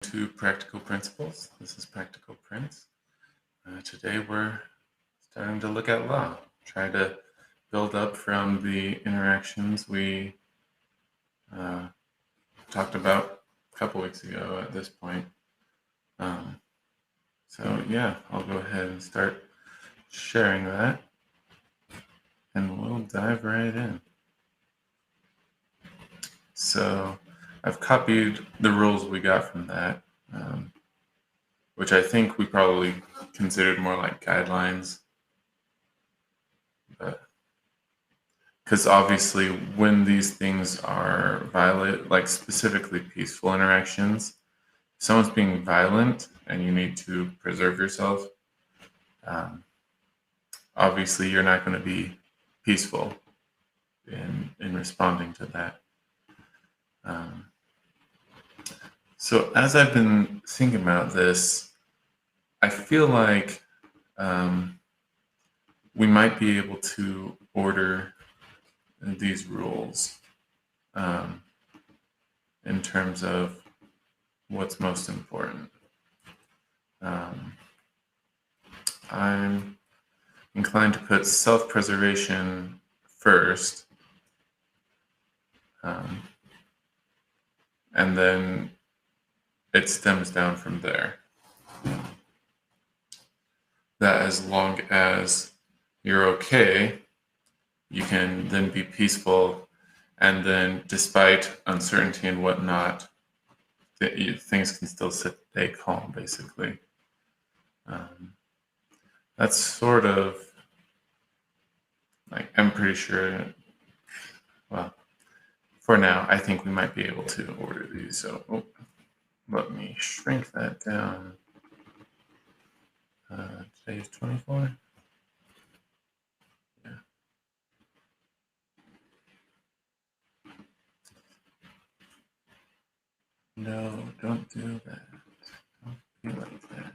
To Practical Principles. This is Practical Prince. Today we're starting to look at law, try to build up from the interactions we uh, talked about a couple weeks ago at this point. Um, yeah, I'll go ahead and start sharing that and we'll dive right in. So I've copied the rules we got from that, um, which I think we probably considered more like guidelines, but because obviously when these things are violent, like specifically peaceful interactions, if someone's being violent and you need to preserve yourself, um, obviously you're not going to be peaceful in responding to that. Um, so as I've been thinking about this, I feel like um, we might be able to order these rules um, in terms of what's most important. Um, I'm inclined to put self-preservation first, um, and then it stems down from there. That as long as you're okay, you can then be peaceful, and then despite uncertainty and whatnot, things can still stay calm, basically. Um, that's sort of like, I'm pretty sure, well, for now, I think we might be able to order these. So let me shrink that down. Today's 24. Yeah. No, don't do that. Don't be like that.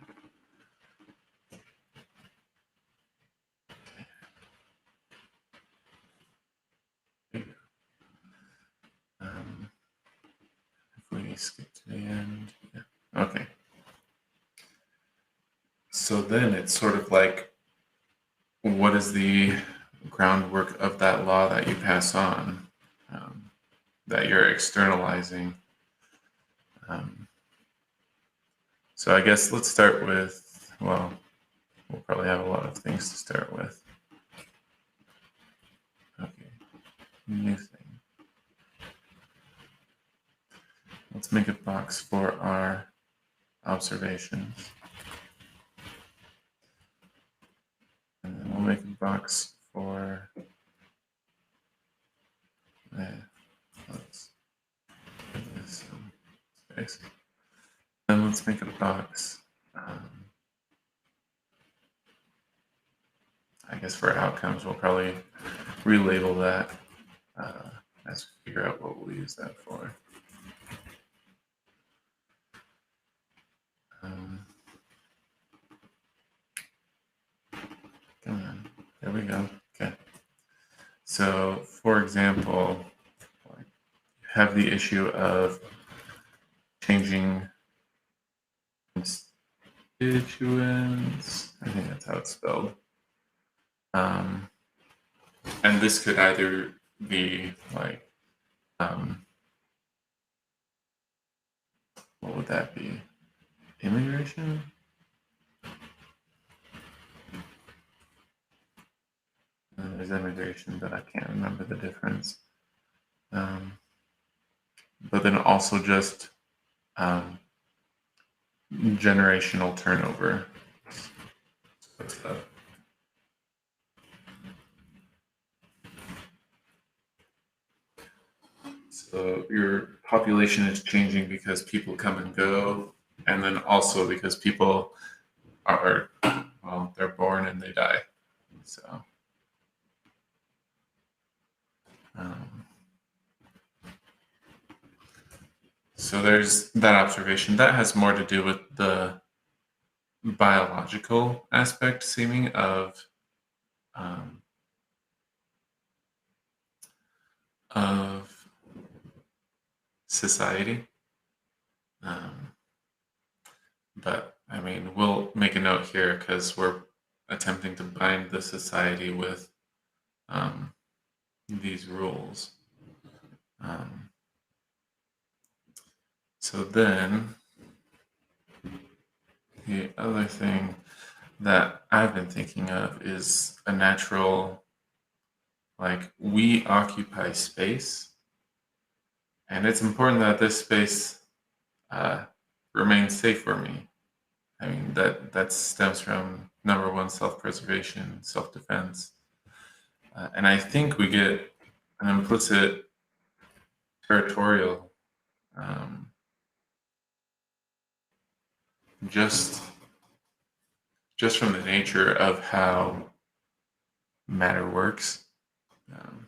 Um, if we skip to the end, yeah. Okay. So then it's sort of like, what is the groundwork of that law that you pass on, um, that you're externalizing? Um, so I guess let's start with, well, we'll probably have a lot of things to start with. Okay, new thing. Let's make a box for our observations. And then we'll make a box for let's give this some space. Then let's make a box, I guess for outcomes, we'll probably relabel that as we figure out what we'll use that for. Um, come on, there we go. Okay. So, for example, you have the issue of changing constituents. I think that's how it's spelled. Um, and this could either be like, what would that be? Immigration? There's immigration, but I can't remember the difference. But then also just um, generational turnover. So your population is changing because people come and go, and then also because people are, well, they're born and they die. So, um, so there's that observation. That has more to do with the biological aspect, seeming um, of society. Um, But I mean, we'll make a note here because we're attempting to bind the society with um, these rules. Um, so then, the other thing that I've been thinking of is a natural, like, we occupy space, and it's important that this space uh, remains safe for me. I mean, that stems from number one, self-preservation, self-defense. And I think we get an implicit territorial um, just just from the nature of how matter works. Um,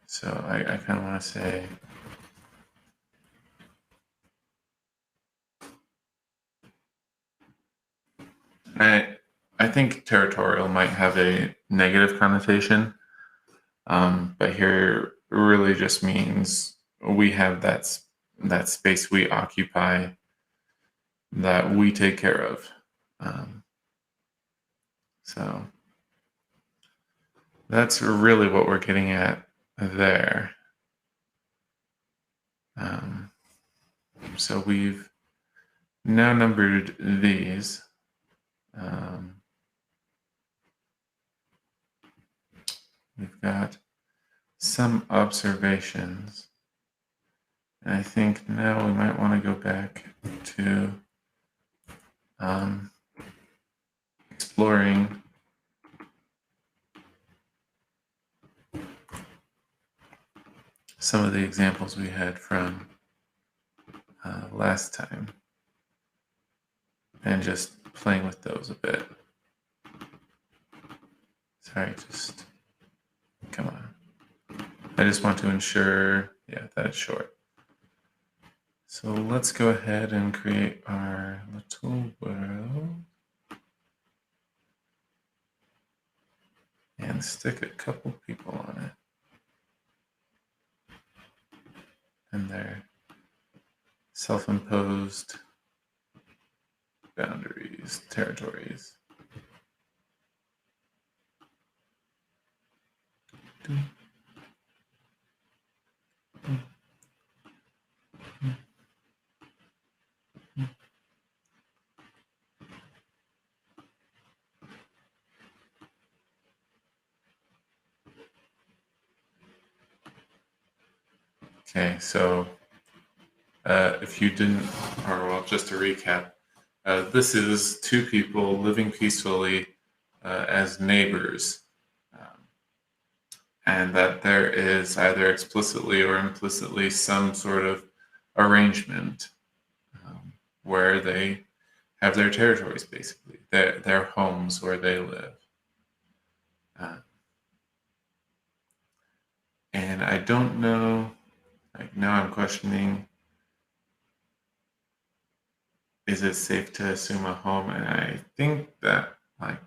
so I kind of want to say, I I think territorial might have a negative connotation, but here really just means we have that space we occupy that we take care of. Um, so that's really what we're getting at there. Um, so we've now numbered these. Um, we've got some observations. And I think now we might want to go back to exploring some of the examples we had from last time and just playing with those a bit. Sorry, just come on. I just want to ensure, yeah, that it's short. So let's go ahead and create our little world and stick a couple people on it and their self-imposed boundaries, territories. Okay, so if you didn't, or well, just to recap, this is two people living peacefully as neighbors, um, and that there is either explicitly or implicitly some sort of arrangement where they have their territories, basically, their homes where they live. Uh, and I don't know, like now I'm questioning, is it safe to assume a home? And I think that like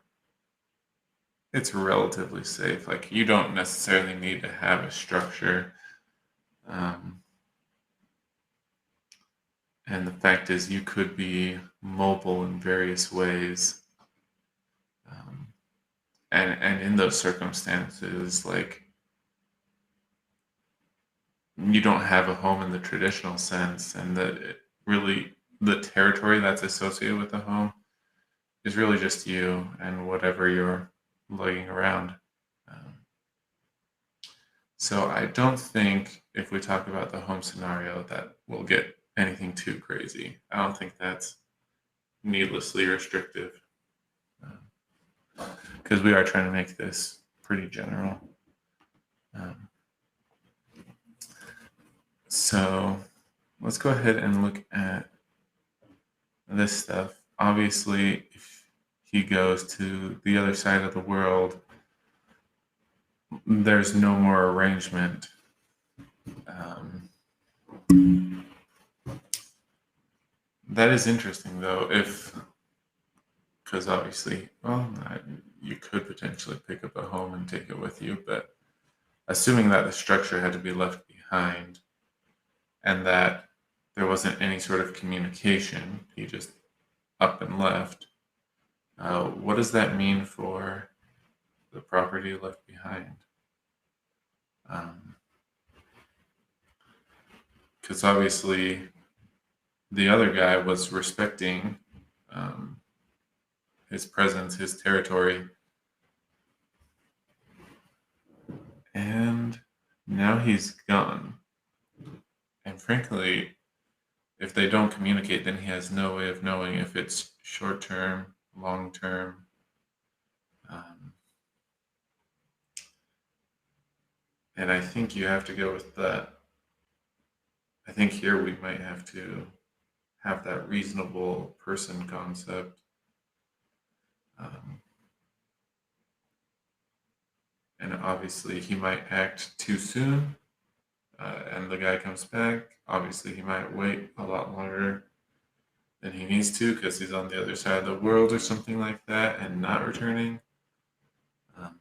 it's relatively safe. Like you don't necessarily need to have a structure. Um, and the fact is, you could be mobile in various ways. Um, and in those circumstances, like you don't have a home in the traditional sense, and that it really the territory that's associated with the home is really just you and whatever you're lugging around. Um, so I don't think if we talk about the home scenario that we'll get anything too crazy. I don't think that's needlessly restrictive because we are trying to make this pretty general. Um, so let's go ahead and look at this stuff. Obviously, if he goes to the other side of the world, there's no more arrangement. That is interesting, though, because obviously, well, you could potentially pick up a home and take it with you, but assuming that the structure had to be left behind and that there wasn't any sort of communication. He just up and left. What does that mean for the property left behind? Because obviously the other guy was respecting um, his presence, his territory, and now he's gone. And frankly, if they don't communicate, then he has no way of knowing if it's short term, long term. Um, and I think you have to go with that. I think here we might have to have that reasonable person concept. Um, and obviously, he might act too soon, and the guy comes back. Obviously, he might wait a lot longer than he needs to because he's on the other side of the world or something like that and not returning. Um,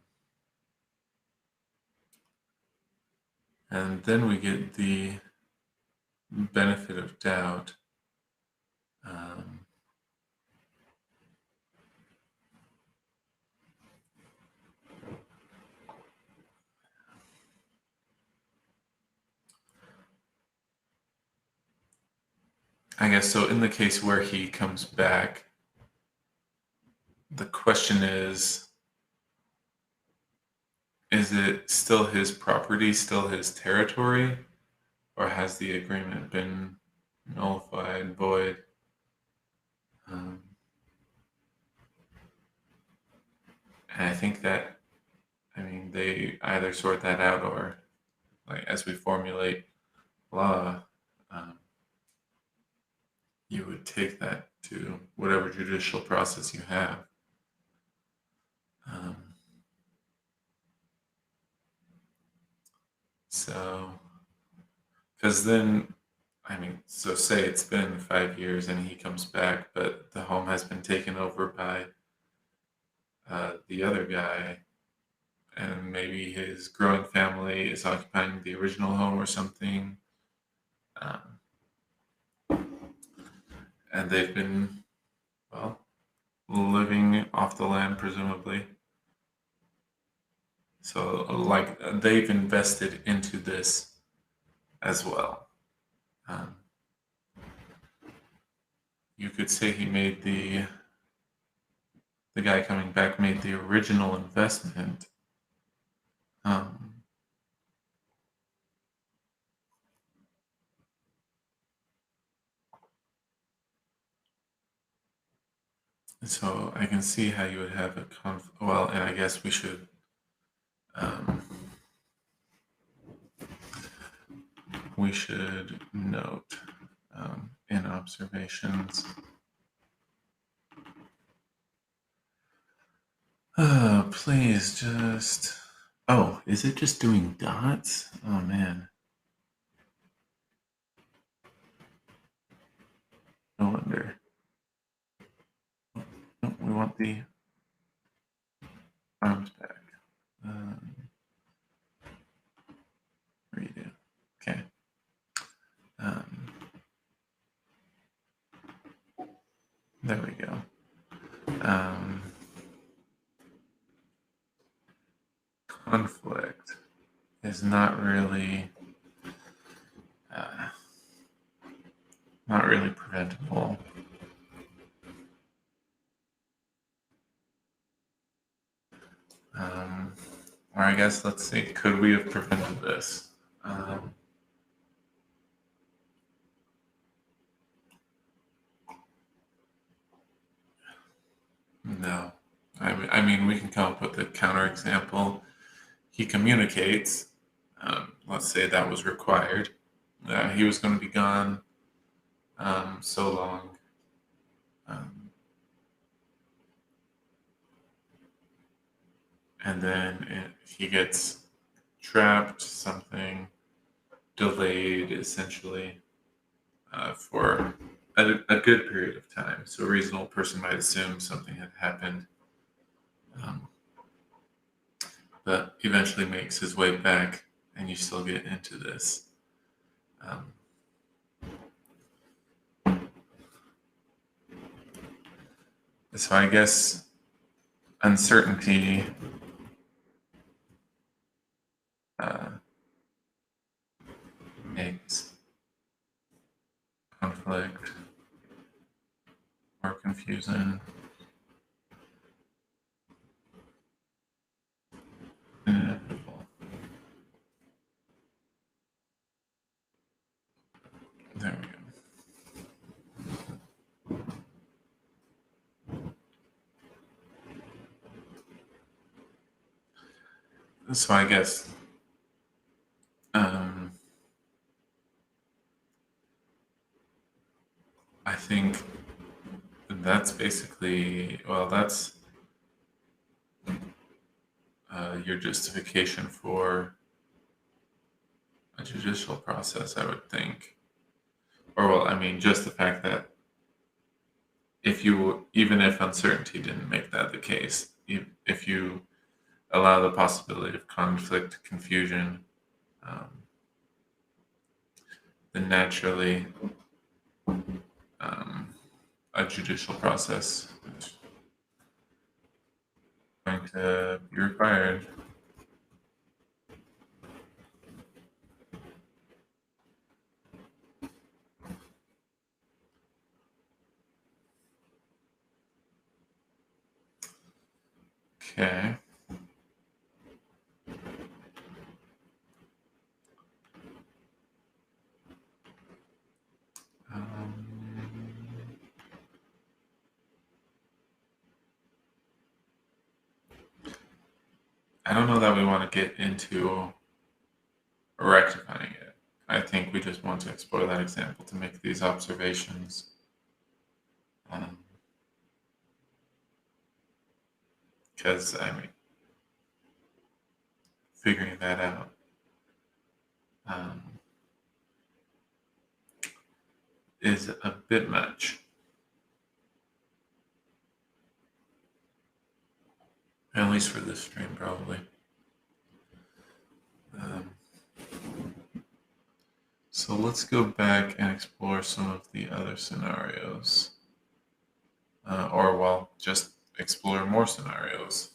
and then we get the benefit of doubt. Um, I guess so. In the case where he comes back, the question is it still his property, still his territory, or has the agreement been nullified, void? Um, and I think that, I mean, they either sort that out or, like, as we formulate law, um, you would take that to whatever judicial process you have. Um, so, because then, I mean, so say it's been 5 years and he comes back, but the home has been taken over by the other guy, and maybe his growing family is occupying the original home or something. Um, and they've been, well, living off the land, presumably. So, like, they've invested into this as well. Um, you could say he made the guy coming back made the original investment. Um, so I can see how you would have a well, and I guess um, we should note in observations. Please just. Oh, is it just doing dots? Oh man, no wonder. No, we want the arms back. Um, redo. Okay. Um, there we go. Um, conflict is uh, not really preventable. Um, or I guess let's see, could we have prevented this? No. I mean, we can come up with a counterexample. He communicates. Let's say that was required. He was going to be gone so long. Um, and then he gets trapped, something delayed essentially for a good period of time. So a reasonable person might assume something had happened, um, but eventually makes his way back, and you still get into this. Um, so I guess uncertainty uh, makes conflict more confusing. Inevitable. There we go. So I guess um, I think that's basically, well, that's your justification for a judicial process, I would think. Or, well, I mean, just the fact that if you, even if uncertainty didn't make that the case, if you allow the possibility of conflict, confusion, um, then naturally um, a judicial process is going to be required. Okay. Um, I don't know that we want to get into rectifying it. I think we just want to explore that example to make these observations. Because, I mean, figuring that out um, is a bit much, at least for this stream, probably. Um, so let's go back and explore some of the other scenarios. Or, well, just explore more scenarios.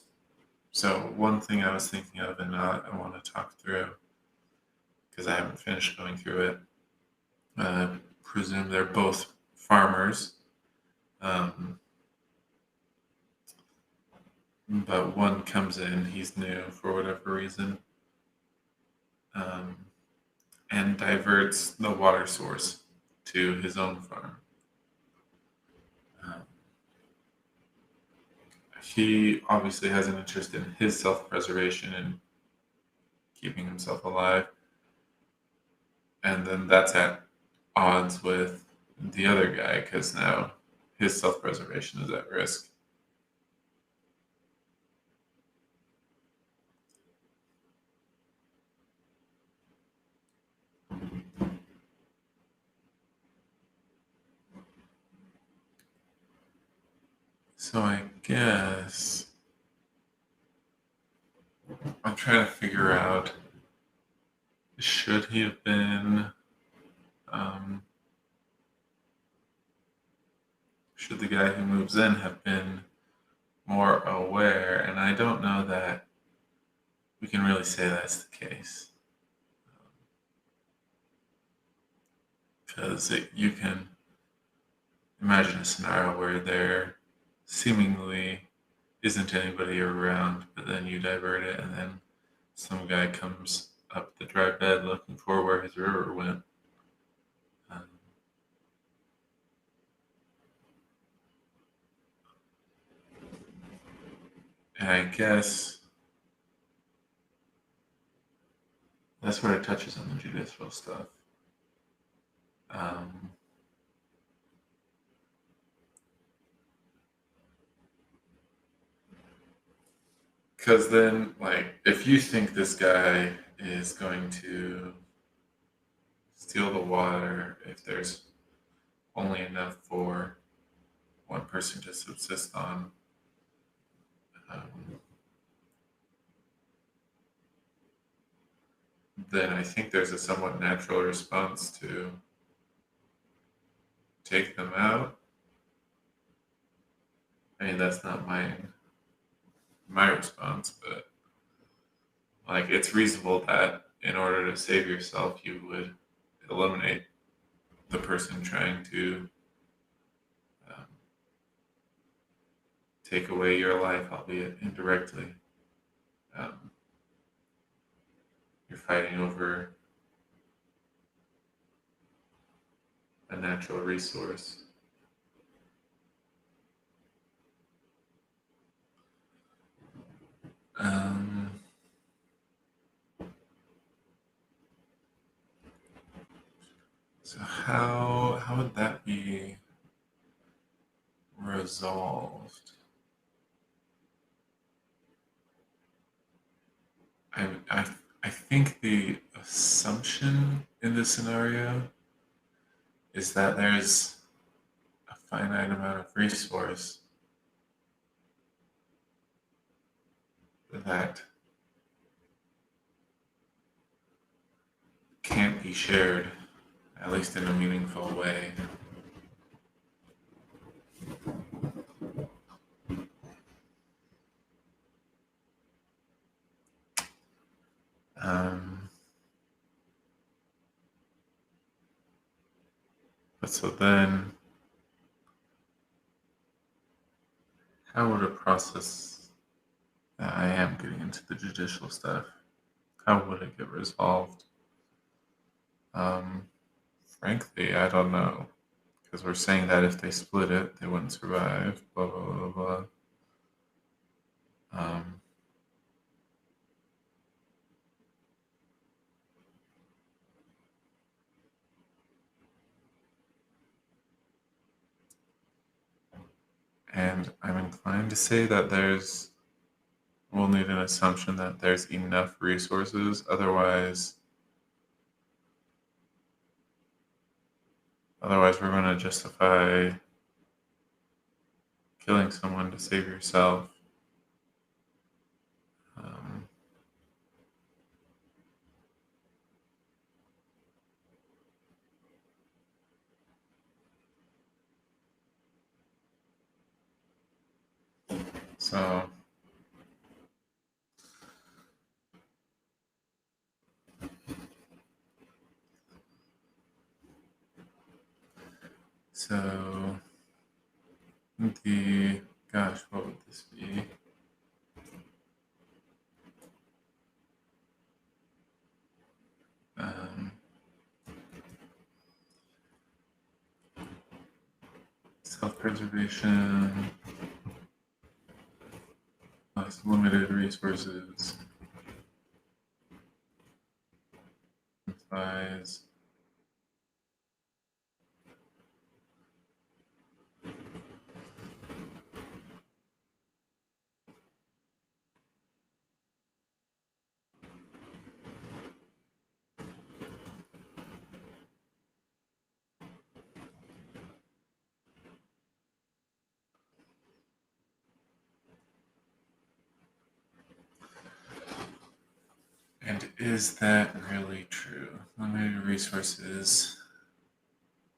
So, one thing I was thinking of, and I want to talk through, because I haven't finished going through it, presume they're both farmers, um, but one comes in, he's new for whatever reason, um, and diverts the water source to his own farm. Um, he obviously has an interest in his self preservation and keeping himself alive, and then that's at odds with the other guy because now his self preservation is at risk. So I guess I'm trying to figure out, should he have been, um, should the guy who moves in have been more aware? And I don't know that we can really say that's the case. Because you can imagine a scenario where there seemingly isn't anybody around, but then you divert it, and then some guy comes up the dry bed looking for where his river went. Um, and I guess that's where it touches on the judicial stuff. Um, Because then, like, if you think this guy is going to steal the water, if there's only enough for one person to subsist on, um, then I think there's a somewhat natural response to take them out. I mean, that's not my response, but like it's reasonable that in order to save yourself, you would eliminate the person trying to um, take away your life, albeit indirectly. Um, you're fighting over a natural resource. Um, so how would that be resolved? I, I, I think the assumption in this scenario is that there's a finite amount of resource that can't be shared, at least in a meaningful way. Um, but so then, how would a process that I am getting into the judicial stuff, how would it get resolved? Um, Frankly, I don't know. Because we're saying that if they split it, they wouldn't survive, blah, blah, blah, blah. Um, and I'm inclined to say that we'll need an assumption that there's enough resources. Otherwise we're going to justify killing someone to save yourself. Um, so, so the, gosh, what would this be? Um, Self-preservation, plus limited resources, implies and is that really true? Limited resources,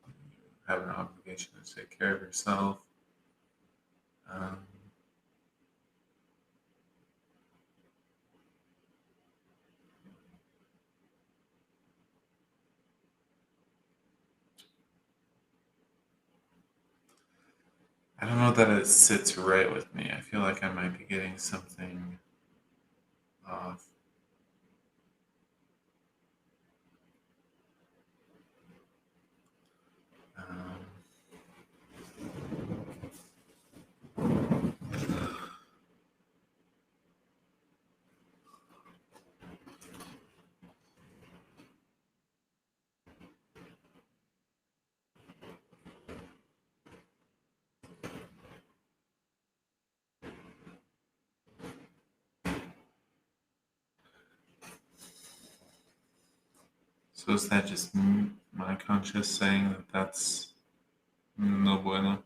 you have an obligation to take care of yourself. Um, I don't know that it sits right with me. I feel like I might be getting something off. Um, so is that just my conscience saying that that's no bueno?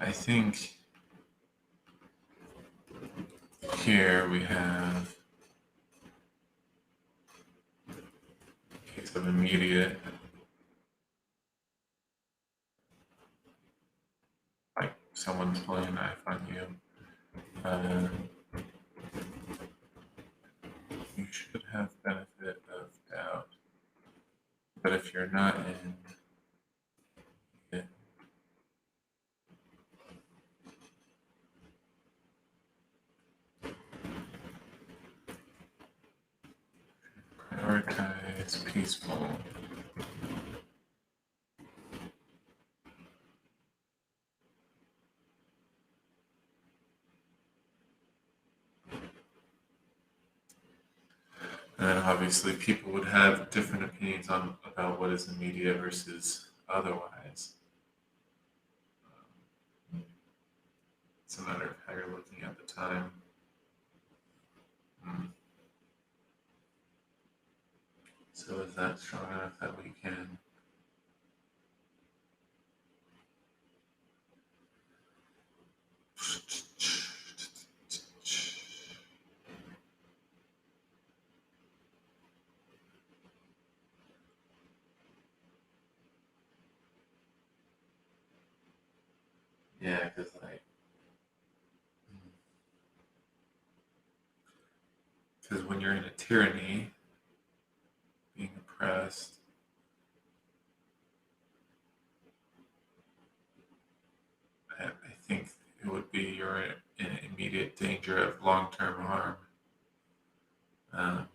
I think here we have a case of immediate, like someone's pulling a knife on you. You should have benefit of doubt. But if you're not in it, prioritize peaceful. And obviously, people would have different opinions on about what is immediate versus otherwise. It's a matter of how you're looking at the time. Mm. So is that strong enough that we can? Yeah, because when you're in a tyranny, being oppressed, I think it would be you're in immediate danger of long-term harm, um,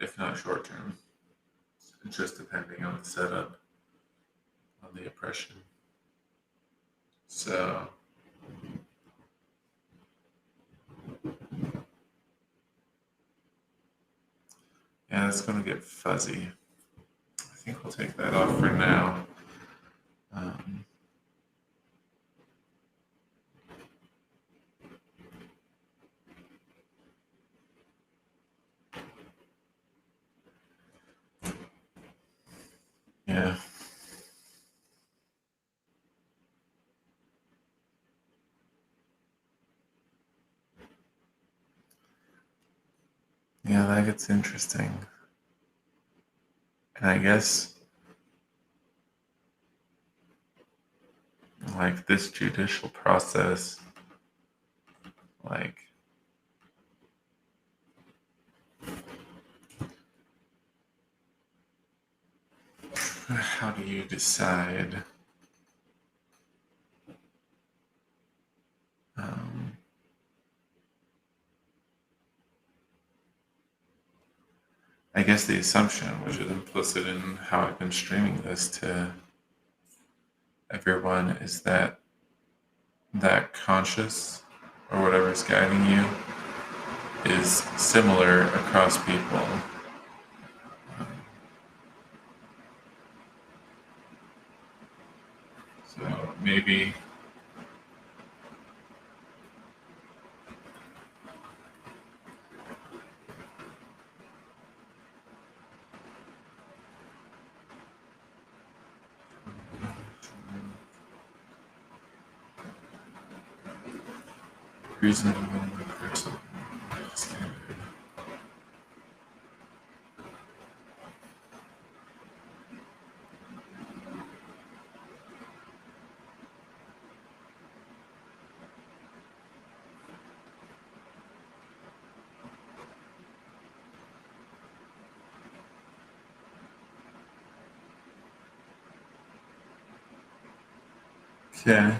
if not short-term. Just depending on the setup, on the oppression. So yeah, it's going to get fuzzy. I think we'll take that off for now. Um, yeah. Yeah, that gets interesting. And I guess, like, this judicial process, like, how do you decide? Um, I guess the assumption, which is implicit in how I've been streaming this to everyone, is that that conscious or whatever's guiding you is similar across people. So maybe reasonable person. Okay.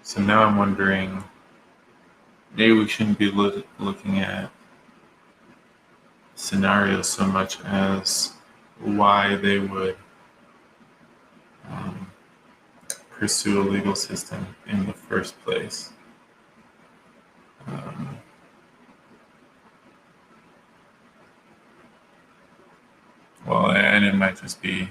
So now I'm wondering, maybe we shouldn't be looking at scenarios so much as why they would um, pursue a legal system in the first place. Um, well, and it might just be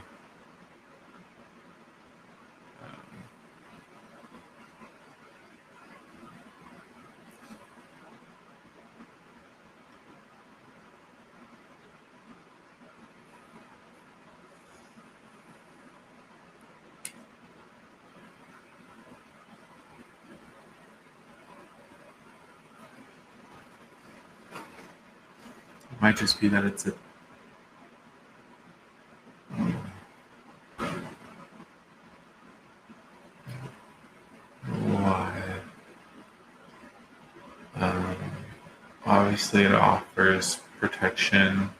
Might just be that it's a why. Um, Obviously, it offers protection.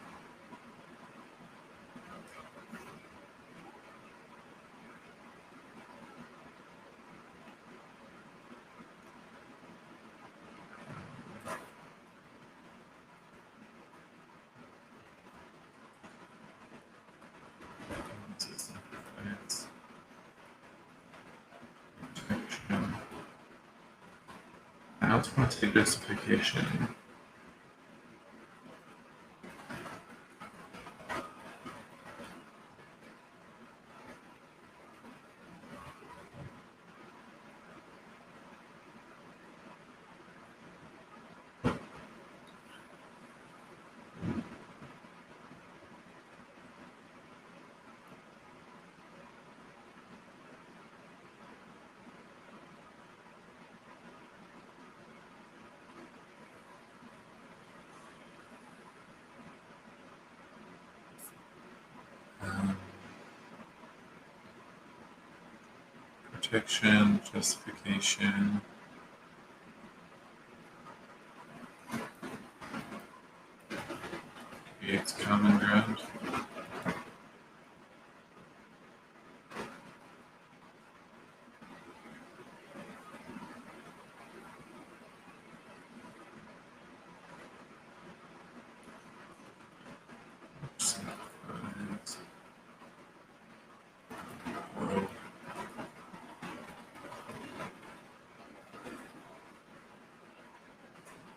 Protection. I also want to take justification. Um, Protection, justification. Creates common ground.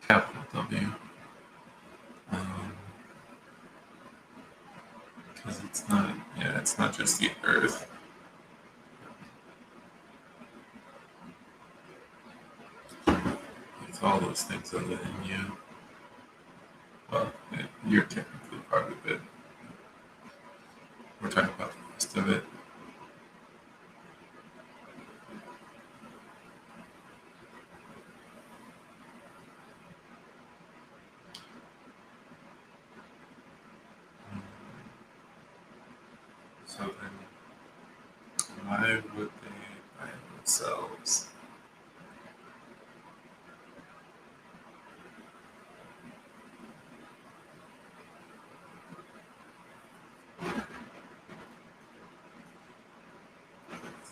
Capital W. Because it's not just the Earth. It's all those things other than you. Well, you're technically part of it. We're talking about the rest of it. So then, why would they by themselves?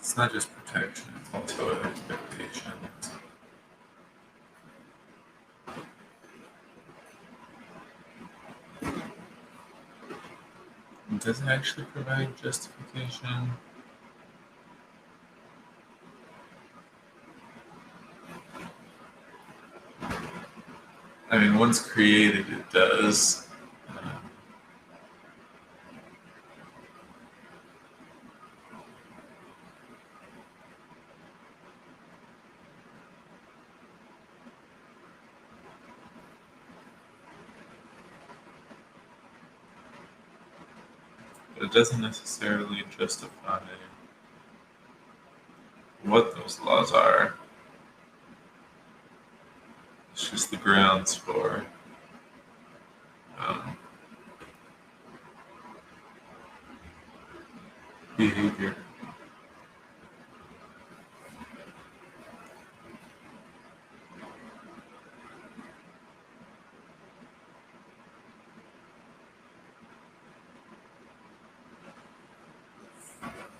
It's not just protection, it's also an expectation. Does it actually provide justification? I mean, once created, it does. But it doesn't necessarily justify what those laws are. It's just the grounds for um, behavior.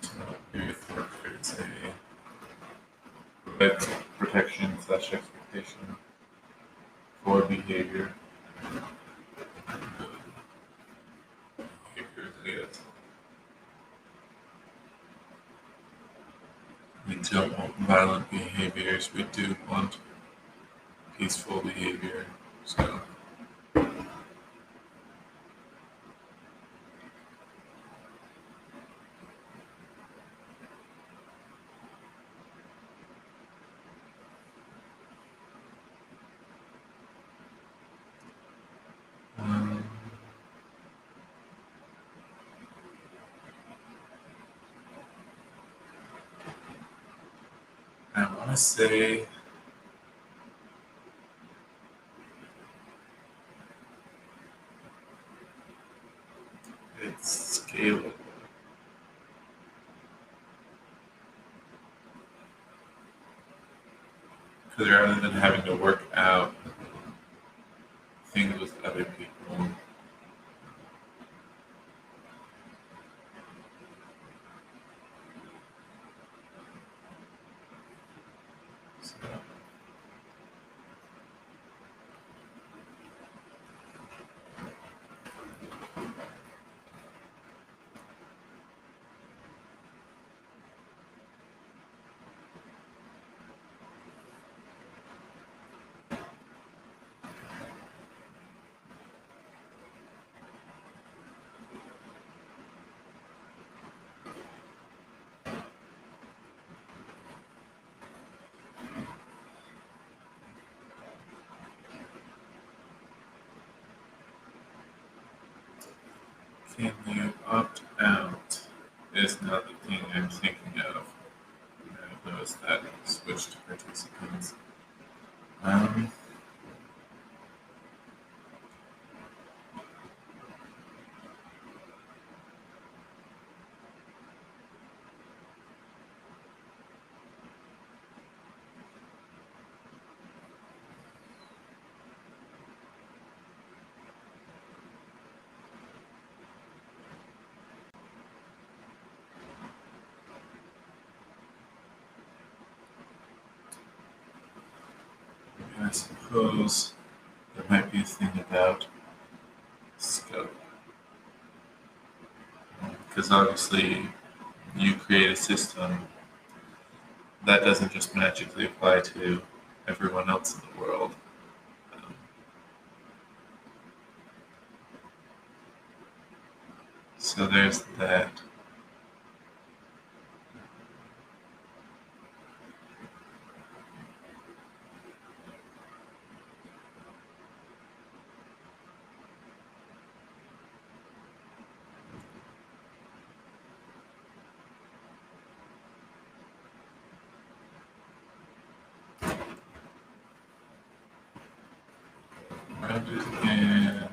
So maybe for it's a protection / expectation for behavior. Behavior is it. We don't want violent behaviors. We do want peaceful behavior. So. Um, I want to say Because rather than having to work out things with other people, so can you opt out? Is not the thing I'm thinking of. I've noticed that switch to participants. Um, I suppose there might be a thing about scope. Because obviously, you create a system that doesn't just magically apply to everyone else in the world. Um, so there's that. Grounded in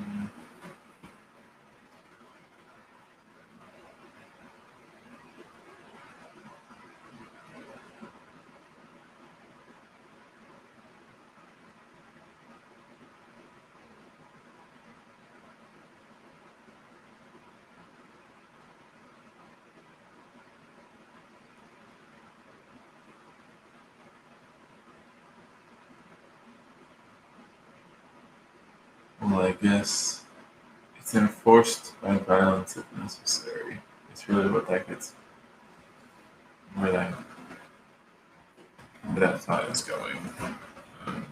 well, I guess it's enforced by violence if necessary. It's really what that gets, where that thought is going. Um,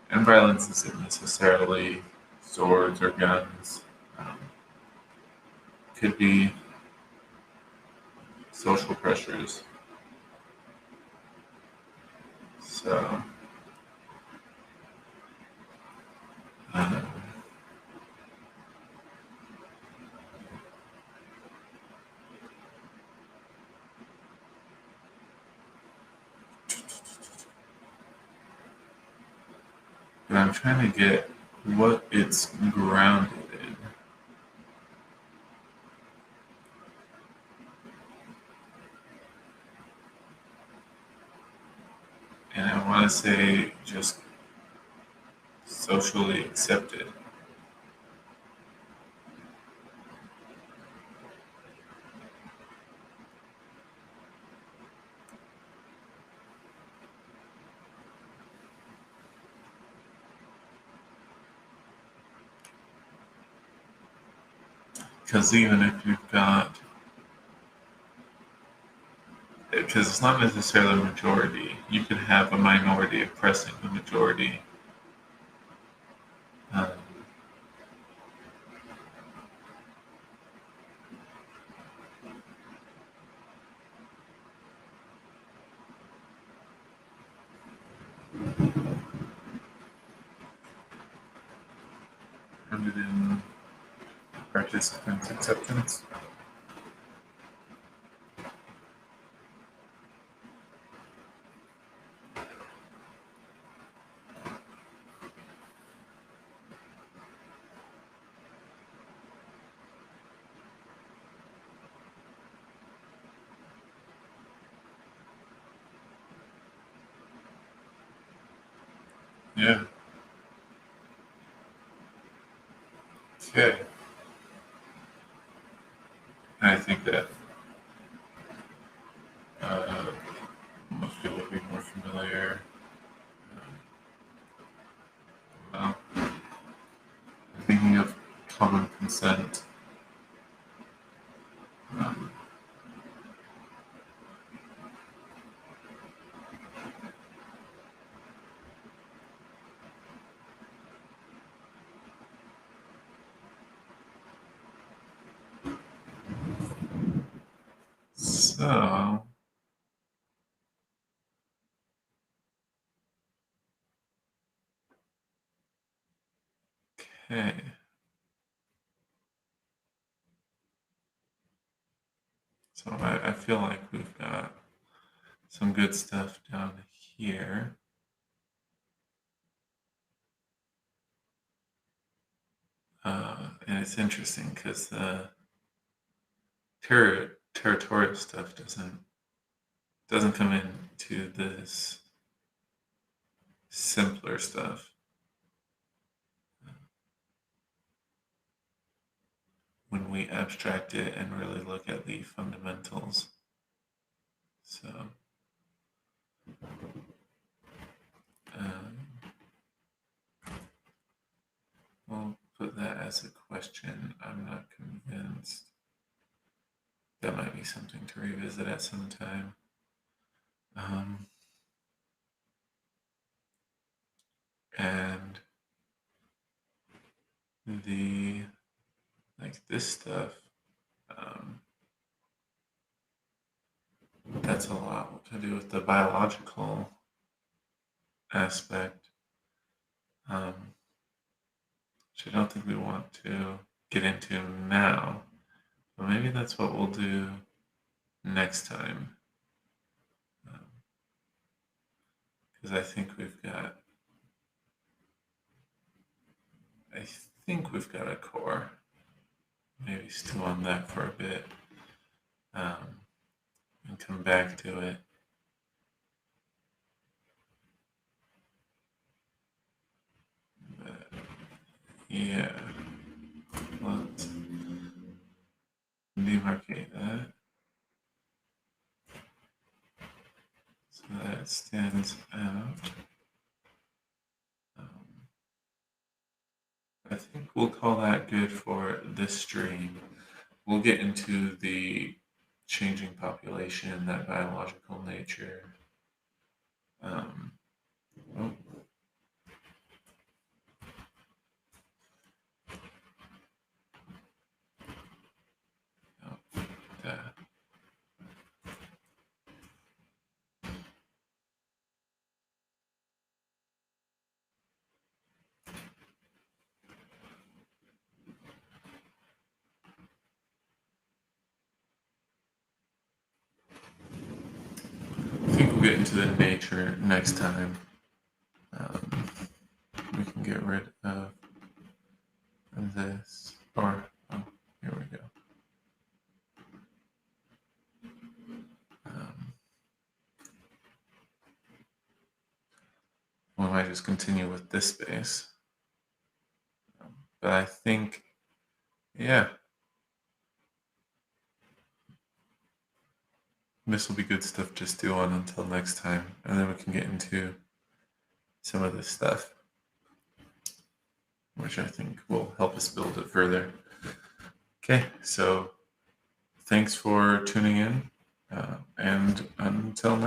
and violence isn't necessarily swords or guns. Um, could be social pressures. So, um, but I'm trying to get what it's grounded in. And I want to say just socially accepted. Because even if you've got, because it's not necessarily a majority, you could have a minority oppressing the majority. Um, grounded in participants' acceptance. Yeah. Okay. And I think that uh, most people would be more familiar. Well, thinking of common consent. Um, so, okay. So I feel like we've got some good stuff down here. And it's interesting because the territorial stuff doesn't come into this simpler stuff. When we abstract it and really look at the fundamentals. So, um, we'll put that as a question. I'm not convinced. That might be something to revisit at some time. Um, and the like this stuff, um, that's a lot to do with the biological aspect, which I don't think we want to get into now. But maybe that's what we'll do next time. Because I think we've got a core. Maybe stew on that for a bit, um, and come back to it. But yeah, let's demarcate that so that it stands out. Um, I think we'll call that good for this stream. We'll get into the changing population, that biological nature. Um, oh, no, that. I think we'll get into the nature next time. Um, we can get rid of this, or oh, here we go. Um, we might just continue with this space, but I think, yeah, this will be good stuff to stew on until next time, and then we can get into some of this stuff, which I think will help us build it further. Okay, so thanks for tuning in, and until next